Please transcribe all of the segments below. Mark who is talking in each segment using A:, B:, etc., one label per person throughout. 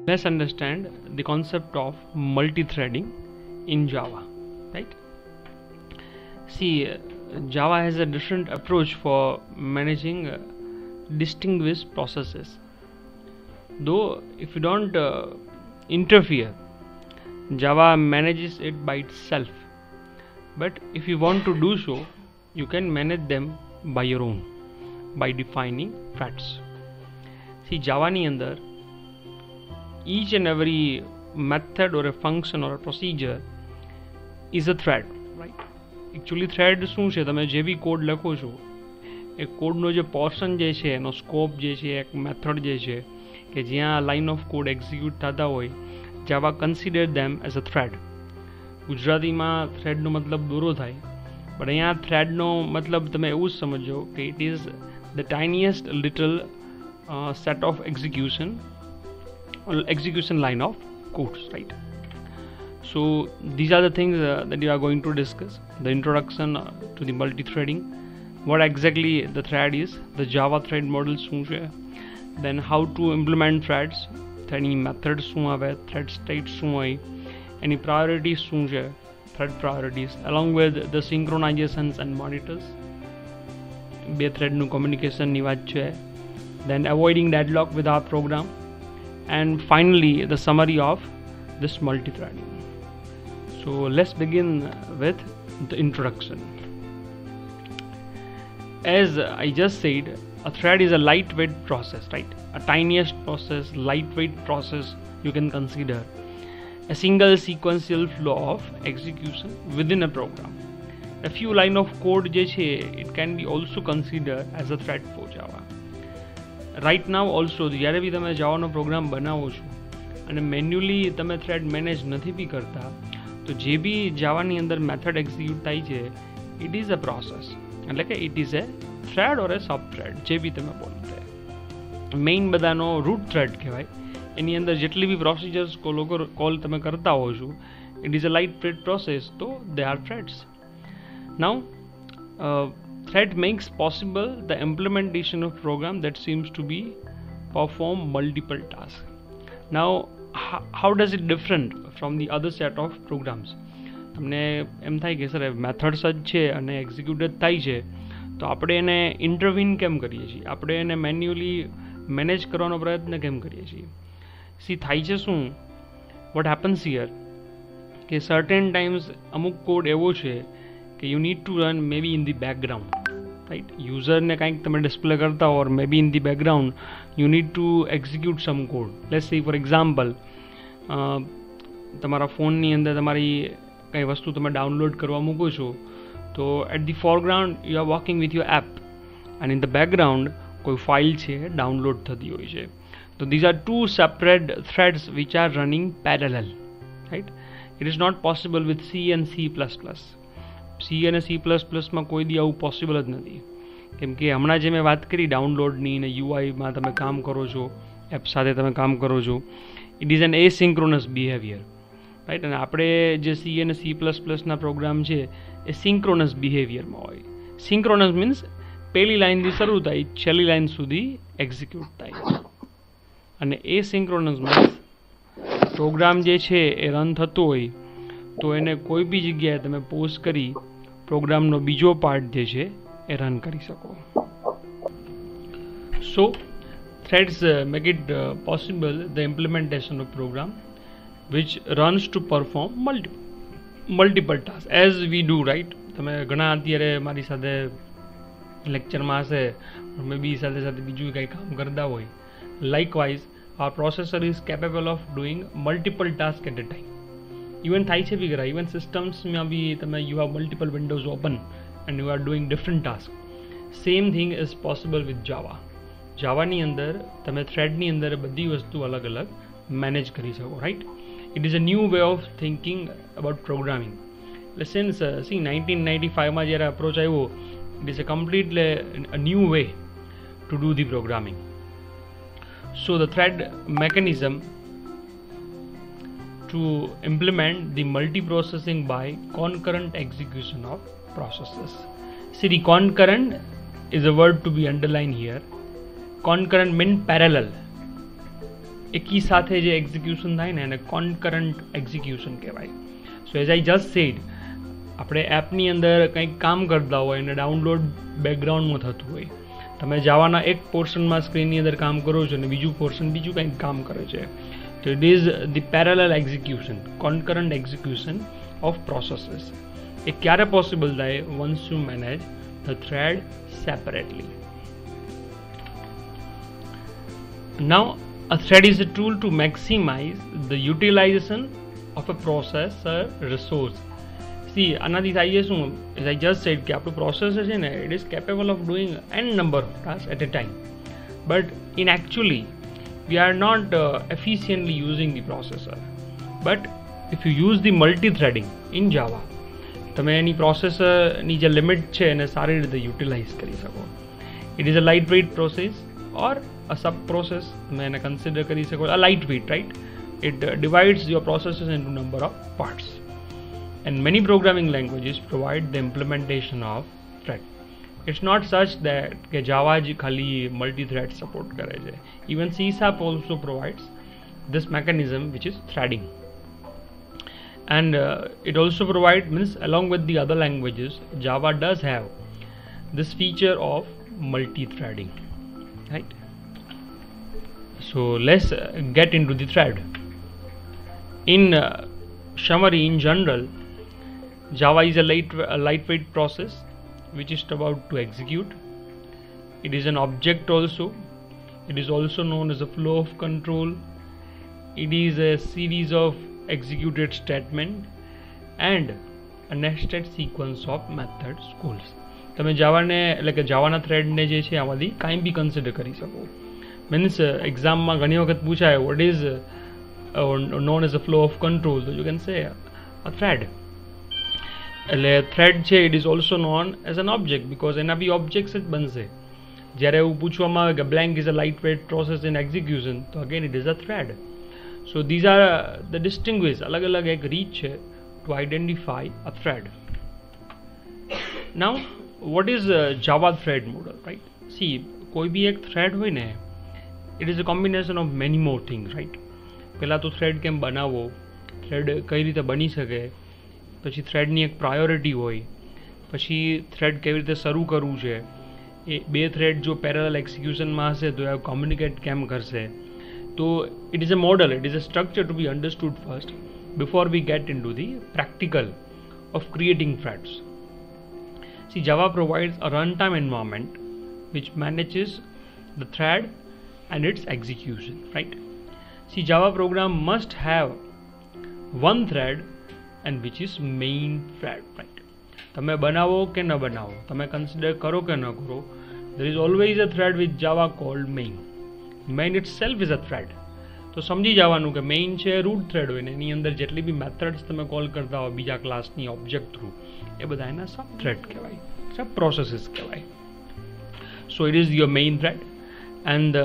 A: let's understand the concept of multi-threading in Java, right? See, Java has a different approach for managing distinguished processes. Though if you don't interfere, Java manages it by itself. But if you want to do so, you can manage them by your own, by defining threads. See, Java ni andar each and every method or a function or a procedure is a thread, right? Actually thread શું છે, તમે જે બી code લખો છો એ કોડનો જે portion જે છે એનો સ્કોપ જે છે, એક મેથડ જે છે કે જ્યાં લાઇન ઓફ કોડ એક્ઝિક્યુટ થતા હોય, Java consider them as a thread. ગુજરાતીમાં થ્રેડનો મતલબ દોરો થાય, પણ અહીંયા થ્રેડનો મતલબ તમે એવું જ સમજો કે it is the tiniest little set of execution line of codes, right? So these are the things that you are going to discuss: the introduction to the multi-threading, what exactly the thread is, the Java thread model શું છે, then how to implement threads, તેની methods શું આવે, thread state શું હોય, એની priorities શું છે, thread priorities, along with the synchronizations and monitors, બે thread નું communication ની વાત છે, then avoiding deadlock with our program, and finally the summary of this multi-threading. So let's begin with the introduction. As I just said, a thread is a lightweight process, right? A tiniest process, lightweight process you can consider. A single sequential flow of execution within a program. A few line of code je che, it can be also considered as a thread for Java. Right now also જ્યારે બી તમે જાવાનો programme બનાવો છો અને manually તમે thread manage નથી બી કરતા, તો જે બી જાવાની અંદર મેથડ એક્ઝિક્યુટ થાય છે ઇટ ઇઝ અ પ્રોસેસ, એટલે કે it is A thread or A sub thread, જે બી તમે બોલો તે મેઇન બધાનો રૂટ થ્રેડ કહેવાય. એની અંદર જેટલી બી પ્રોસિજર્સ કોલ તમે કરતા હો છો, it is a light weight process, તો they are threads. Now thread makes possible the implementation of program that seems to be perform multiple tasks. Now how does it different from the other set of programs? તમને એમ થાય કે sir methods જ છે અને execute જ થાય છે, તો આપણે એને ઇન્ટરવીન કેમ કરીએ છીએ, આપણે એને મેન્યુઅલી મેનેજ કરવાનો પ્રયત્ન કેમ કરીએ છીએ? સી થાય છે શું, વોટ હેપન્સ હિયર કે સર્ટેન ટાઈમ્સ અમુક કોડ એવો છે કે you need to run maybe in the background, right? યુઝરને કાંઈક તમે ડિસ્પ્લે કરતા હો, or maybe in the background you need to execute some code. Let's say for example, તમારા ફોનની અંદર તમારી કંઈ વસ્તુ તમે ડાઉનલોડ કરવા મૂકો છો, તો at the foreground you are working with your app, and in the background કોઈ ફાઇલ છે ડાઉનલોડ થતી હોય છે. તો these are two separate threads which are running parallel, right? It is not possible with C and C++. C અને C++માં કોઈ દી આવું પોસિબલ જ નથી, કેમ કે હમણાં જે મેં વાત કરી ડાઉનલોડની ને યુઆઈમાં તમે કામ કરો છો, એપ સાથે તમે કામ કરો છો, it is an asynchronous behaviour, right? અને આપણે જે સી અને C++ના પ્રોગ્રામ છે એ સિંક્રોનસ બિહેવિયરમાં હોય. સિંક્રોનસ મીન્સ પહેલી લાઇનથી શરૂ થાય, છેલ્લી લાઇન સુધી એક્ઝિક્યુટ થાય. અને એસિંક્રોનસ મીન્સ પ્રોગ્રામ જે છે એ રન થતો હોય તો એને કોઈ બી જગ્યાએ તમે પોઝ કરી પ્રોગ્રામનો બીજો પાર્ટ જે છે એ રન કરી શકો. So threads make it possible the implementation of program which runs to perform multiple task as we do, right? તમે ઘણા અત્યારે મારી સાથે લેક્ચરમાં હશે, મે બી સાથે સાથે બીજું કંઈ કામ કરતા હોય. Likewise our processor is capable of doing multiple tasks at a time. Even થાય છે બી ખરા, ઇવન સિસ્ટમ્સમાં બી તમે you have multiple windows open and you are doing different task. Same thing is possible with Java. જાવાની અંદર તમે થ્રેડની અંદર બધી વસ્તુ અલગ અલગ મેનેજ કરી શકો, right? It is a new way of thinking about programming. એટલે સિન્સ 1995માં જ્યારે અપ્રોચ આવ્યો, it is a completely a new way to do the programming. So the thread mechanism to implement the multiprocessing by concurrent execution of processes. See, the concurrent is a word to be underlined here. Concurrent means parallel. એકી સાથે જે execution થાય ને એને concurrent execution કહેવાય. So as I just said, આપણે એપની અંદર કંઈક કામ કરતા હોય અને ડાઉનલોડ બેકગ્રાઉન્ડમાં થતું હોય, તમે જાવાના એક પોર્શનમાં સ્ક્રીનની અંદર કામ કરો છો અને બીજું પોર્શન બીજું કંઈક કામ કરે છે. તો it is the parallel execution, concurrent execution of processes. એ ક્યારે પોસિબલ થાય? Once you manage the thread separately. Now, a thread is a tool to maximize the utilization of a processor resource. See, આનાથી થાય છે શું? As I just said કે આપણું processor છે ને, it is capable of doing n number of tasks at a time. But in actually, we are not efficiently using the processor. But if you use the multi-threading in Java, તમે એની પ્રોસેસરની જે limit છે એને સારી રીતે utilise કરી શકો. It is a lightweight process or a sub process, તમે એને કન્સિડર કરી શકો. A lightweight, right? It divides your processes into number of parts. And many programming languages provide the implementation of thread. It's not such that કે Java જ ખાલી multi-thread support કરે છે. Even C# also provides this mechanism which is threading. And it also provides, means along with the other languages, Java does have this feature of multi-threading, right? So let's get into the thread. In summary, in general, Java is a lightweight process which is about to execute. It is an object also. It is also known as a flow of control. It is a series of executed statement and a nested sequence of methods calls. તમે જાવાને એટલે કે જાવાના થ્રેડને જે છે આમાંથી કાંઈ be consider કરી શકો. Means એક્ઝામમાં ઘણી વખત પૂછાય what is known as a flow of control, તો you can say a thread. એટલે થ્રેડ છે it is also known as an object, because એના બી ઓબ્જેક્ટ્સ જ બનશે. જ્યારે એવું પૂછવામાં આવે કે blank is a light weight process in execution, તો again it is a thread. So these are the distinguished अलग अलग एक reach है to identify a thread. Now what is Java thread model, right? See, कोई भी एक thread હોય ને, it is a combination of many more things, right? પહેલા તો thread કેમ બનાવવો, thread કઈ રીતે બની શકે, પછી thread ની એક priority હોય, પછી thread કેવી રીતે શરૂ કરવું છે, એ બે thread જો parallel execution માં હશે તો એ communicate કેમ કરશે. So it is a model, it is a structure to be understood first before we get into the practical of creating threads. See, Java provides a runtime environment which manages the thread and its execution, right? See, Java program must have one thread and which is main thread, right? તમે બનાવો કે ન બનાવો, તમે consider કરો કે ન કરો, there is always a thread with Java called main. Main it self is a thread. તો સમજી જવાનું કે મેઇન છે રૂટ થ્રેડ હોય ને એની અંદર જેટલી બી મેથડ્સ તમે કોલ કરતા હો બીજા ક્લાસની ઓબ્જેક્ટ થ્રુ, એ બધા એના સબ થ્રેડ કહેવાય, સબ પ્રોસેસીસ કહેવાય. So it is your main thread. And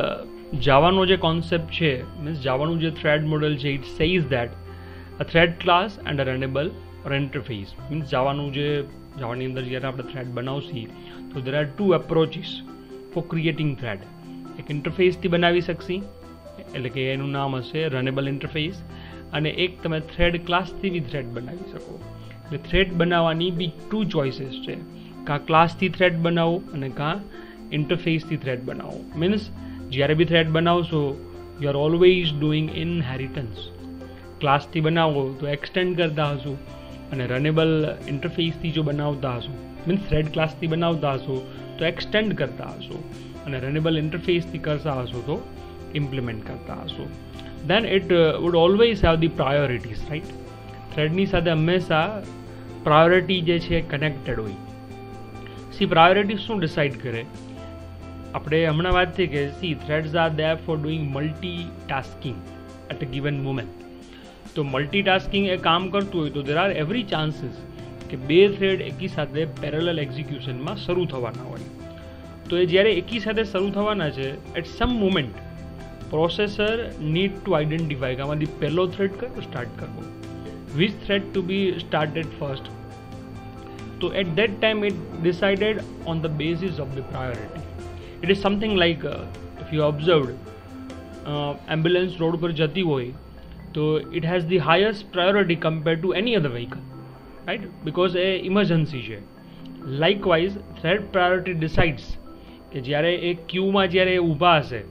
A: જાવાનો જે કોન્સેપ્ટ છે, મીન્સ જાવાનું જે થ્રેડ મોડલ છે, it says that a thread class and a runnable or interface. Means જાવાની અંદર જ્યારે આપણે થ્રેડ બનાવશી તો there are two approaches for creating thread. એક ઇન્ટરફેસથી બનાવી શકશી, એટલે કે એનું નામ હશે રનેબલ ઇન્ટરફેસ, અને એક તમે થ્રેડ ક્લાસથી બી થ્રેડ બનાવી શકો. એટલે થ્રેડ બનાવવાની બી ટુ ચોઇસીસ છે, કાં ક્લાસથી થ્રેડ બનાવો અને કાં ઇન્ટરફેસથી થ્રેડ બનાવો. મીન્સ જ્યારે બી થ્રેડ બનાવશો you are always doing inheritance. ક્લાસથી બનાવો તો એક્સટેન્ડ કરતા હશો, અને રનેબલ ઇન્ટરફેસથી જો બનાવતા હશો, મીન્સ થ્રેડ ક્લાસથી બનાવતા હશો તો એક્સટેન્ડ કરતા હશો, અને રનેબલ ઇન્ટરફેસથી કરતા હશો તો ઇમ્પ્લિમેન્ટ કરતા હશો. Then it would always have the priorities, right? થ્રેડની સાથે હંમેશા પ્રાયોરિટી જે છે કનેક્ટેડ હોય. સી પ્રાયોરિટી શું ડિસાઇડ કરે? આપણે હમણાં વાત થઈ કે see threads are there for doing multitasking at a given moment. તો મલ્ટીટાસ્કિંગ એ કામ કરતું હોય તો દેર આર એવરી ચાન્સીસ કે બે થ્રેડ એકી સાથે પેરેલલ એક્ઝિક્યુશનમાં શરૂ થવાના હોય. તો એ જ્યારે એકી સાથે શરૂ થવાના છે, at some moment processor need to identify કે આમાંથી પહેલો થ્રેડ કયો સ્ટાર્ટ કરવો, which thread to be started first. તો at that time it decided on the basis of the priority. It is something like if you observed ambulance road પર જતી હોય તો it has the highest priority compare to any other vehicle, right, because એ emergency છે. Likewise thread priority decides કે જ્યારે એ ક્યુમાં જ્યારે ઊભા હશે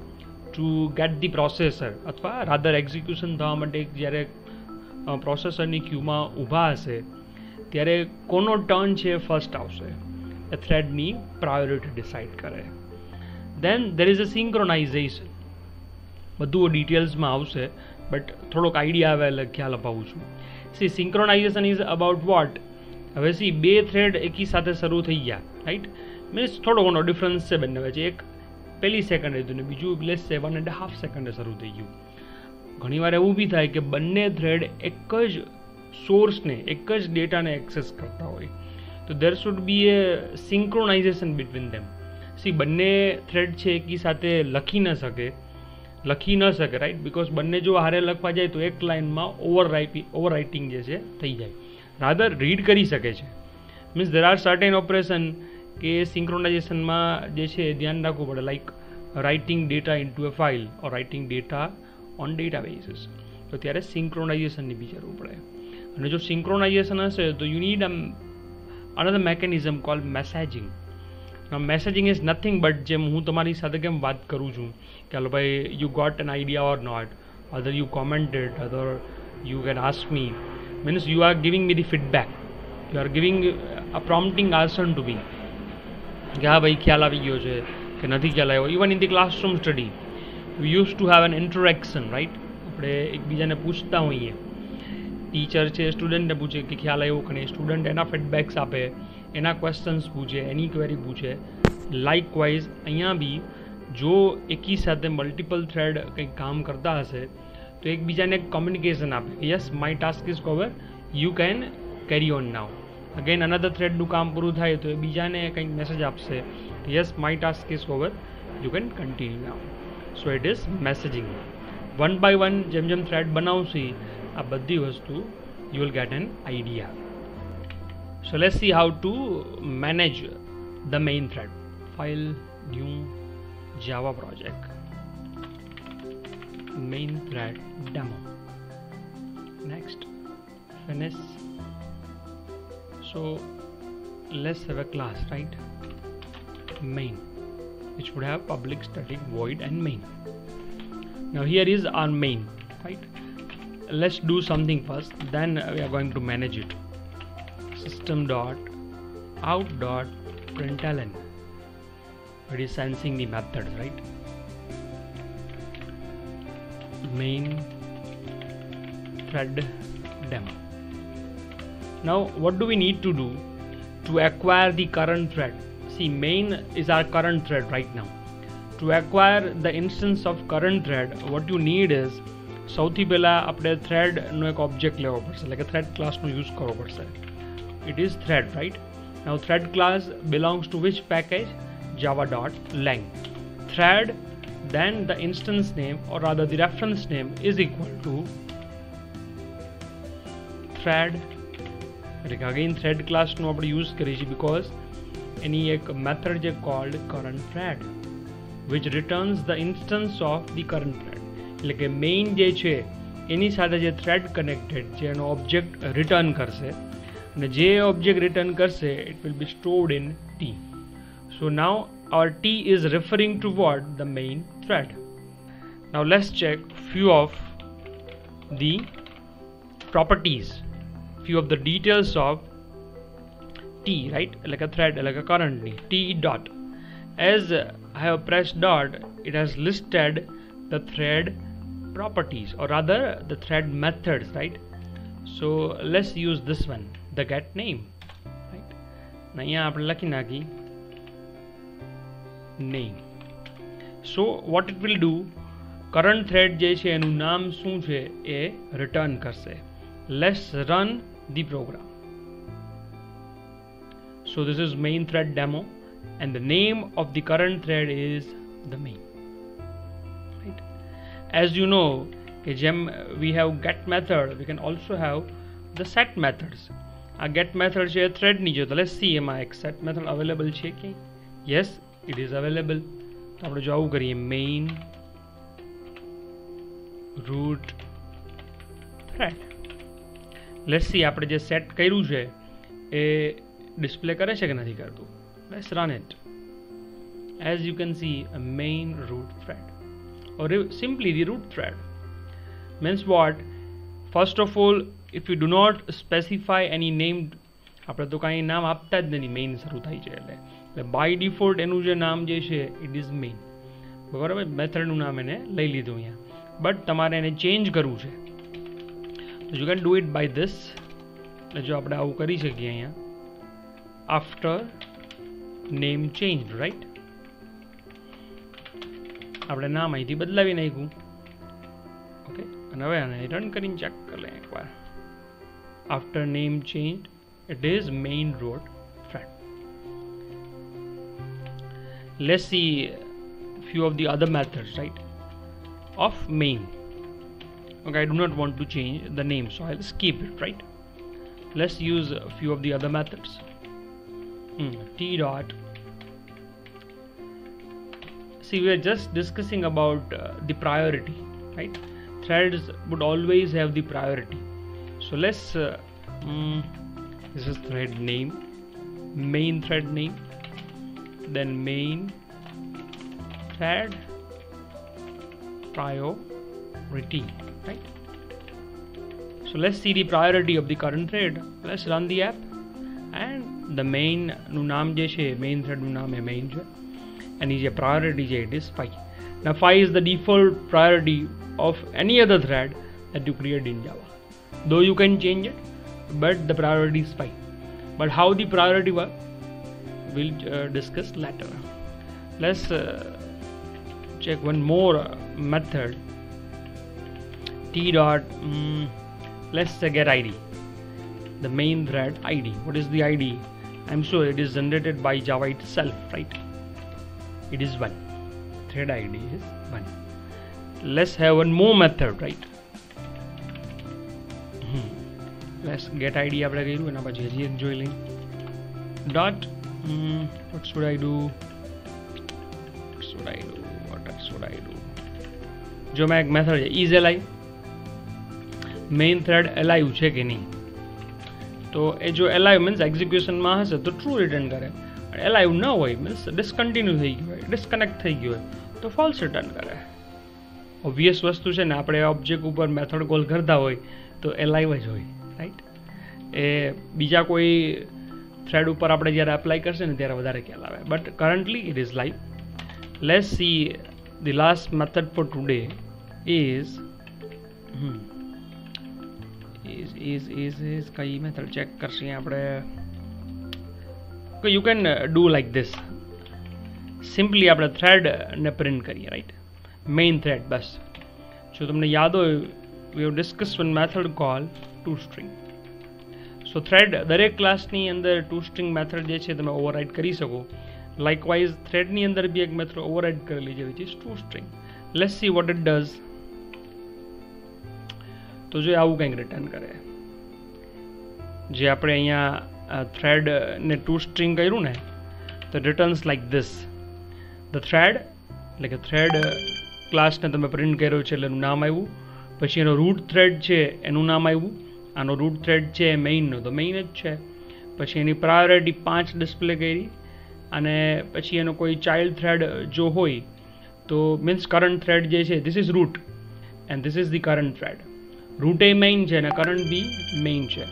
A: ટુ ગેટ ધી પ્રોસેસર અથવા રાધર એક્ઝિક્યુશન થવા માટે જ્યારે પ્રોસેસરની ક્યુમાં ઊભા હશે ત્યારે કોનો ટર્ન છે ફર્સ્ટ આવશે એ થ્રેડની પ્રાયોરિટી ડિસાઇડ કરે. દેન દેર ઇઝ અ સિંક્રોનાઇઝેશન. બધું ડિટેલ્સમાં આવશે બટ થોડોક આઈડિયા આવે એટલે ખ્યાલ અપાવું છું. C synchronisation is about vote. હવે સી બે થ્રેડ એકી સાથે શરૂ થઈ ગયા, રાઈટ, મીન્સ થોડો ઘણો ડિફરન્સ છે બંને વચ્ચે. એક પહેલી સેકન્ડ હતું ને બીજું લેસ 7.5 સેકન્ડે શરૂ થઈ ગયું. ઘણીવાર એવું બી થાય કે બંને થ્રેડ એક જ સોર્સને એક જ ડેટાને એક્સેસ કરતા હોય તો દેર should be A synchronisation between them. C બંને થ્રેડ છે એકી સાથે લખી ન શકે, રાઈટ, બિકોઝ બંને જો હારે લખવા જાય તો એક લાઇનમાં ઓવરરાઇટિંગ જે છે થઈ જાય. રાધર રીડ કરી શકે છે. Means there are certain operation કે સિંક્રોનાઇઝેશનમાં જે છે ધ્યાન રાખવું પડે, like writing data in to a file or writing data on data basis. તો ત્યારે સિંક્રોનાઇઝેશનની બી જરૂર પડે. અને જો સિંક્રોનાઇઝેશન હશે તો you need another mechanism called messaging. Now messaging is nothing but જેમ હું તમારી સાથે કેમ વાત કરું છું કે હાલો ભાઈ you got an idea or not, either you commented, either you can ask me, means you are giving me the feedback, you are giving a prompting answer to me કે હા ભાઈ ખ્યાલ આવી ગયો છે કે નથી ખ્યાલ આવ્યો. Even in the classroom study we used to have an interaction, right, આપણે એકબીજાને પૂછતા હોઈએ. ટીચર છે સ્ટુડન્ટને પૂછે કે ખ્યાલ આવ્યો કે નહીં, સ્ટુડન્ટ એના ફીડબેક્સ આપે, એના ક્વેશ્ચન્સ પૂછે, એની ક્વેરી પૂછે. લાઇકવાઇઝ અહીંયા બી જો એકી સાથે મલ્ટિપલ થ્રેડ કંઈક કામ કરતા હશે તો એકબીજાને કમ્યુનિકેશન આપે કે yes my task is cover, you can carry on now. Again another થ્રેડનું કામ પૂરું થાય તો એ બીજાને કંઈક મેસેજ આપશે કે yes my task is cover, you can continue now. So it is messaging. One by one જેમ જેમ થ્રેડ બનાવશે આ બધી વસ્તુ you will get an idea. So let's see how to manage the main thread. File, new, Java project, main thread demo. Next, finish. So let's have a class, right, main, which would have public static void and main. Now here is our main, right. Let's do something first, then we are going to manage it. System.out.println, it is sensing the method, right. Main thread demo. Now what do we need to do to acquire the current thread? See, main is our current thread right now. To acquire the instance of current thread, what you need is સૌથી પહેલાં આપણે થ્રેડનો એક object લેવો પડશે, એટલે કે thread ક્લાસનો use કરવો પડશે. It is thread, right. Now thread class belongs to which package? java.lang. Thread, then the instance name or rather the reference name is equal to thread. એટલે કે અગેન થ્રેડ ક્લાસનો આપણે use કરીએ છીએ because એની એક method છે cold current thread which returns the instance of the current thread. એટલે કે main જે છે એની સાથે જે થ્રેડ કનેક્ટેડ છે એનો ઓબ્જેક્ટ રિટર્ન કરશે અને જે ઓબ્જેક્ટ રિટર્ન કરશે it will be stored in T. So now our T is referring to what? The main thread. Now let's check few of the properties, few of the details of T, right, like a thread, like a currently T dot. As I have pressed dot, it has listed the thread properties or rather the thread methods, right. So let's use this one, the get name, right. Now here આપણે લખી નાખી name. So what it will do, current thread જે છે એનું નામ શું છે એ return કરશે. Let's run the program. So this is main thread demo and the name of the current thread is the main, right. As you know, we have get method, we can also have the set methods. A get method છે thread ની જો, let's see એમાં એક set method available છે કે? Yes, it is available. તો આપણે જો આવું કરીએ main root thread. Let's see આપણે જે સેટ કર્યું છે એ ડિસ્પ્લે કરે છે કે નથી કરતું. Let's run it. As you can see, a main root thread, or simply the root thread. Means what? First of all, if you do not specify any name, આપણે તો કાંઈ નામ આપતા જ નથી, મેઇન શરૂ થાય છે એટલે બાય ડિફોલ્ટ એનું જે નામ જે છે ઇટ ઇઝ મેઇન. બરાબર, મેથડનું નામ એને લઈ લીધું અહીંયા, બટ તમારે એને ચેન્જ કરવું છે તો you can do it by this. એટલે જો આપણે આવું કરી શકીએ અહીંયા, આફ્ટર નેમ ચેન્જ, રાઈટ. આપણે નામ અહીંથી બદલાવી નાખ્યું. ઓકે, અને હવે આને રન કરીને ચેક કરી લઈએ એકવાર. After name change, it is main root thread. Let's see few of the other methods, right, of main. Okay, I do not want to change the name, so I'll skip it, right. Let's use a few of the other methods. T dot. See, we are just discussing about the priority, right. Threads would always have the priority, so let's this is thread name, main thread name, then main thread priority, right. So let's see the priority of the current thread. Let's run the app, and the main નું નામ જે છે, main thread નું નામ એ main છે, and જે priority છે it is 5. Now 5 is the default priority of any other thread that you create in Java, though you can change it, but the priority is 5. But how the priority work, we'll discuss later. Let's check one more method. T dot. Let's get ID, the main thread ID. What is the ID? I'm sure it is generated by Java itself, right? It is 1. Thread ID is 1. Let's have one more method, right? Let's get ID આપણે કર્યું, એના પછી હજી એક જોઈ લઈએ. Dot. What should I do? જો મેં એક મેથડ છે is alive, main thread alive છે કે નહીં, તો એ જો alive મીન્સ એક્ઝિક્યુશનમાં હશે તો ટ્રુ રિટર્ન કરે, alive ન હોય મીન્સ ડિસકન્ટિન્યુ થઈ ગયું હોય, ડિસ્કનેક્ટ થઈ ગયું હોય તો ફોલ્સ રિટર્ન કરે. ઓબ્વિયસ વસ્તુ છે ને, આપણે ઓબ્જેક્ટ ઉપર મેથડ કોલ કરતા હોય તો alive જ હોય, રાઈટ. એ બીજા કોઈ થ્રેડ ઉપર આપણે જ્યારે એપ્લાય કરશે ને ત્યારે વધારે ખ્યાલ આવે, but currently it is live. Let's see the last method four today is કઈ મેથડ ચેક કરશે આપણે. You can do like this, simply આપણે થ્રેડને પ્રિન્ટ કરીએ, રાઈટ, મેઇન થ્રેડ. બસ જો તમને યાદ હોય, we have discuss one method call toString. So thread દરેક ક્લાસની અંદર toString મેથડ જે છે તમે ઓવરરાઇડ કરી શકો. લાઇકવાઇઝ થ્રેડની અંદર બી એક મેથડ ઓવરરાઇડ કરેલી છે, which is toString. Let's see what it does. તો જો આવું કંઈક રિટર્ન કરે, જે આપણે અહીંયા થ્રેડને toString કર્યું ને, તો returns like this. The thread એટલે કે થ્રેડ ક્લાસને તમે પ્રિન્ટ કર્યો છે એટલે એનું નામ આવ્યું, પછી એનો રૂટ થ્રેડ છે એનું નામ આવ્યું, આનો રૂટ થ્રેડ છે મેઇનનો તો મેઇન જ છે, પછી એની પ્રાયોરિટી 5 ડિસ્પ્લે કરી, અને પછી એનો કોઈ ચાઇલ્ડ થ્રેડ જો હોય તો મીન્સ કરંટ થ્રેડ જે છે this is root and this is the current thread. Root એ મેઇન છે અને કરંટ બી મેઇન છે.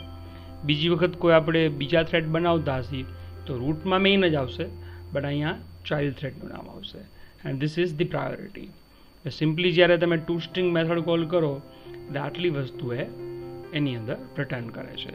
A: બીજી વખત કોઈ આપણે બીજા થ્રેડ બનાવતા હશી તો રૂટમાં મેઇન જ આવશે, બટ અહીંયા ચાઇલ્ડ થ્રેડનું નામ આવશે, and this is the priority. Simply જ્યારે તમે toString મેથડ કોલ કરો એટલે આટલી વસ્તુ એની અંદર રિટર્ન કરે છે.